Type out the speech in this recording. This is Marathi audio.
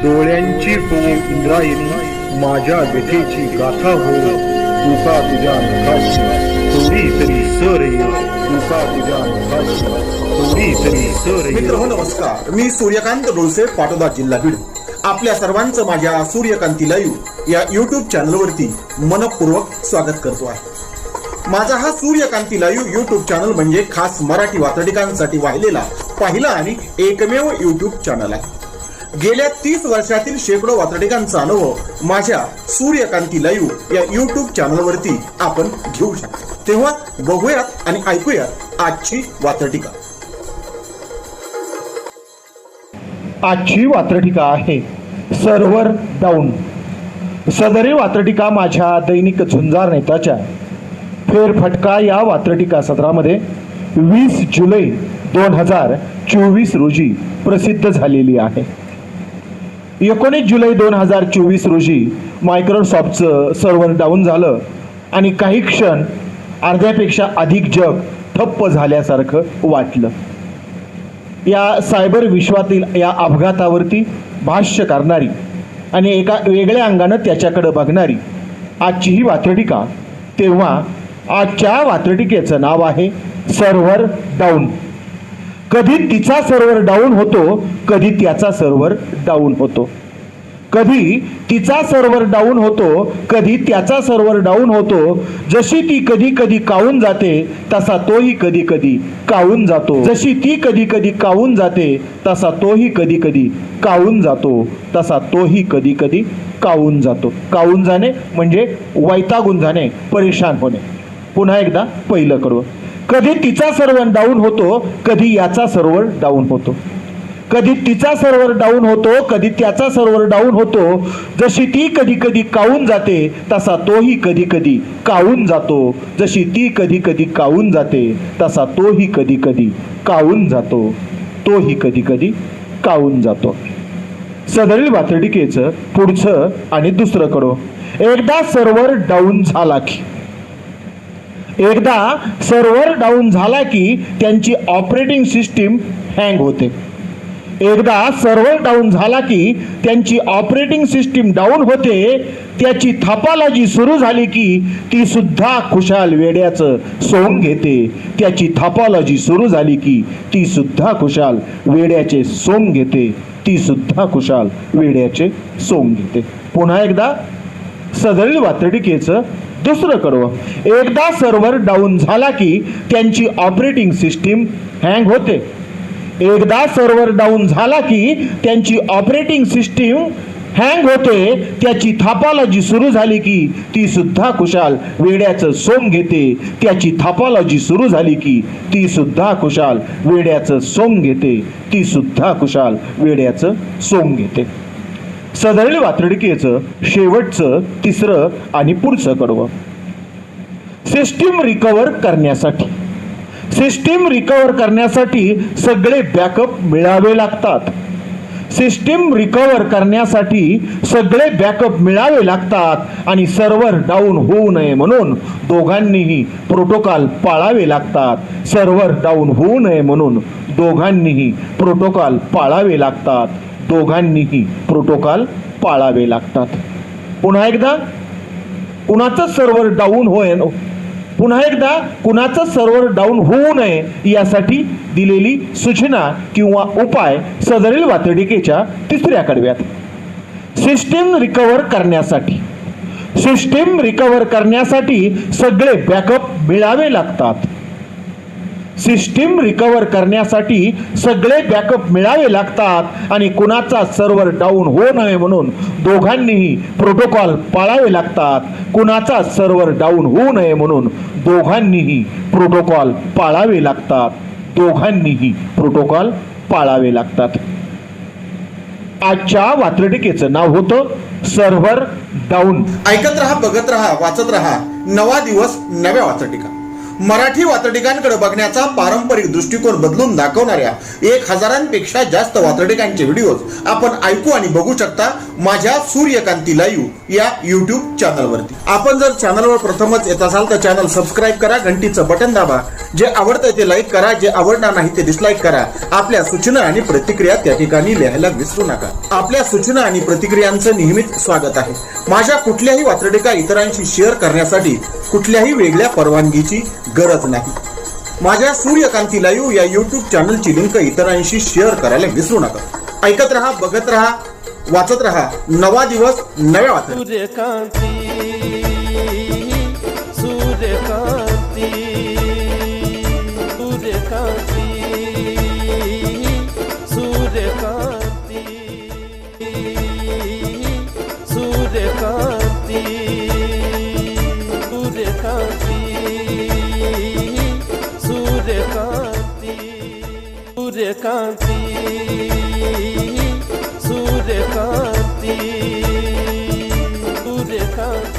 डोळ्यांची हो इंद्रायणी माझ्या व्यथेची गाथा हो तुका तुझ्या नखाची थोडी तरी सर ये तुका तुझ्या नखाची थोडी तरी सर ये. मित्र नमस्कार, मी सूर्यकांत डोळसे, पाटोदा, जिल्हा बीड. आपल्या सर्वांचं माझ्या सूर्यकांती लाईव्ह या युट्यूब चॅनलवरती मनपूर्वक स्वागत करतो आहे. माझा हा सूर्यकांती लाईव्ह युट्यूब चॅनल म्हणजे खास मराठी वात्रटिकांसाठी वाहिलेला पहिला आणि एकमेव युट्यूब चॅनल आहे. गेल्या 30 वर्षातील शेकडो वात्रटिकांचा अनुभव माझ्या सूर्यकांती लाईव्ह या युट्यूब चॅनलवरती आपण घेऊ शकता. तेव्हा बघूयात आणि ऐकूयात आजची वात्रटिका. आजची वात्रटिका आहे सर्व्हर डाऊन. सदरी वात्रटिका माझ्या दैनिक झुंजार नेत्याच्या फेरफटका या वात्रटिका सत्रामध्ये 20 जुलै 2024 रोजी प्रसिद्ध झालेली आहे. 19 जुलै 2024 रोजी मायक्रोसॉफ्टचं सर्व्हर डाऊन झालं आणि काही क्षण अर्ध्यापेक्षा अधिक जग ठप्प झाल्यासारखं वाटलं. या सायबर विश्वातील या अपघातावरती भाष्य करणारी आणि एका वेगळ्या अंगानं त्याच्याकडे बघणारी आजची ही वात्रटिका. तेव्हा आजच्या वात्रटिकेचं नाव आहे सर्व्हर डाऊन. कधी तिचा सर्व्हर डाऊन होतो, कधी त्याचा सर्व्हर डाऊन होतो. कधी तिचा सर्व्हर डाऊन होतो, कधी त्याचा सर्व्हर डाऊन होतो. जशी ती कधी कधी कावून जाते तसा तोही कधी कधी कावून जातो. जशी ती कधी कधी कावून जाते तसा तोही कधी कधी कावून जातो. तसा तोही कधी कधी कावून जातो. कावून जाणे म्हणजे वैतागून जाणे, परेशान होणे. पुन्हा एकदा पहिलं करू. कधी तिचा सर्व्हर डाऊन होतो, कधी याचा सर्व्हर डाऊन होतो. कधी तिचा सर्व्हर डाऊन होतो, कधी त्याचा सर्व्हर डाऊन होतो. जशी ती कधी कधी कावून जाते तसा तोही कधी कधी कावून जातो. जशी ती कधी कधी कावून जाते तसा तोही कधी कधी कावून जातो. तोही कधी कधी कावून जातो. सदरील वात्रटिकेचं पुढचं आणि दुसरं कडो. एकदा सर्व्हर डाऊन झाला की त्यांची ऑपरेटिंग सिस्टीम हँग होते. एकदा सर्व्हर डाऊन झाला की त्यांची ऑपरेटिंग सिस्टीम डाऊन होते. त्याची थापालॉजी सुरू झाली की ती सुद्धा खुशाल वेड्याचं सोंग घेते. त्याची थापालॉजी सुरू झाली की ती सुद्धा खुशाल वेड्याचे सोंग घेते. ती सुद्धा खुशाल वेड्याचे सोंग घेते. पुन्हा एकदा सदरील वात्रटिकेचं दुसरं कडवं. एकदा सर्व्हर डाऊन झाला की त्यांची ऑपरेटिंग सिस्टीम हँग होते. एकदा सर्व्हर डाऊन झाला की त्यांची ऑपरेटिंग सिस्टीम हँग होते. त्याची थापालॉजी सुरू झाली की ती सुद्धा खुशाल वेड्याचं सोंग घेते. त्याची थापालॉजी सुरू झाली की ती सुद्धा खुशाल वेड्याचं सोंग घेते. ती सुद्धा खुशाल वेड्याचं सोंग घेते. सदरील वात्रटिकेचं शेवटचं तिसरं आणि पुढचं कडवं. सिस्टीम रिकव्हर करण्यासाठी सगळे बॅकअप मिळावे लागतात. सिस्टीम रिकव्हर करण्यासाठी सगळे बॅकअप मिळावे लागतात आणि सर्व्हर डाऊन होऊ नये म्हणून दोघांनीही प्रोटोकॉल पाळावे लागतात. सर्व्हर डाऊन होऊ नये म्हणून दोघांनीही प्रोटोकॉल पाळावे लागतात. दोघांनीही प्रोटोकॉल पाळावे लागतात. पुन्हा एकदा कुणाचं सर्व्हर डाऊन कुणाचं सर्व्हर डाऊन होऊ नये यासाठी दिलेली सूचना किंवा उपाय सदरील वात्रटिकेच्या तिसऱ्या कडव्यात. सिस्टीम रिकव्हर करण्यासाठी सगळे बॅकअप मिळावे लागतात. सिस्टीम रिकव्हर करण्यासाठी सगळे बॅकअप मिळावे लागतात आणि कुणाचा सर्व्हर डाऊन होऊ नये म्हणून दोघांनीही प्रोटोकॉल पाळावे लागतात. कुणाचा सर्व्हर डाऊन होऊ नये म्हणून दोघांनीही प्रोटोकॉल पाळावे लागतात. दोघांनीही प्रोटोकॉल पाळावे लागतात. आजच्या वात्रटिकेचं नाव होतं सर्व्हर डाऊन. ऐकत रहा, बघत रहा, वाचत रहा. नवा दिवस नव्या वात्रटिका. मराठी वात्रटिकांकडे बघण्याचा पारंपरिक दृष्टिकोन बदलून दाखवणाऱ्या 1000पेक्षा जास्त वात्रटिकांचे व्हिडिओज आपण ऐकू आणि बघू शकता माझ्या सूर्यकांती लाईव्ह या युट्यूब चॅनलवरती. आपण जर चॅनलवर प्रथमच येत असाल तर चॅनल सबस्क्राईब करा, घंटीचं बटन दाबा, जे आवडतं ते लाईक करा, जे आवडणार नाही ते डिसलाईक करा. आपल्या सूचना आणि प्रतिक्रिया त्या ठिकाणी लिहायला विसरू नका. आपल्या सूचना आणि प्रतिक्रियांचं नेहमीच स्वागत आहे. माझ्या कुठल्याही वात्रटिका इतरांशी शेअर करण्यासाठी कुठल्याही वेगळ्या परवानगीची गरज नाही. माझ्या सूर्यकांती लाईव्ह या युट्यूब चॅनलची लिंक इतरांशी शेअर करायला विसरू नका. ऐकत रहा, बघत रहा, वाचत रहा. नवा दिवस नव्या वात्रटिका. सूर्यकांती, सूर्यकांती, सूर्यकांती, सूर्यकांती, सूर्यकांती, सूर्यकांती, सूर्यकांती, सूर्यकांती, सूर्यकांती, सूर्यकांती.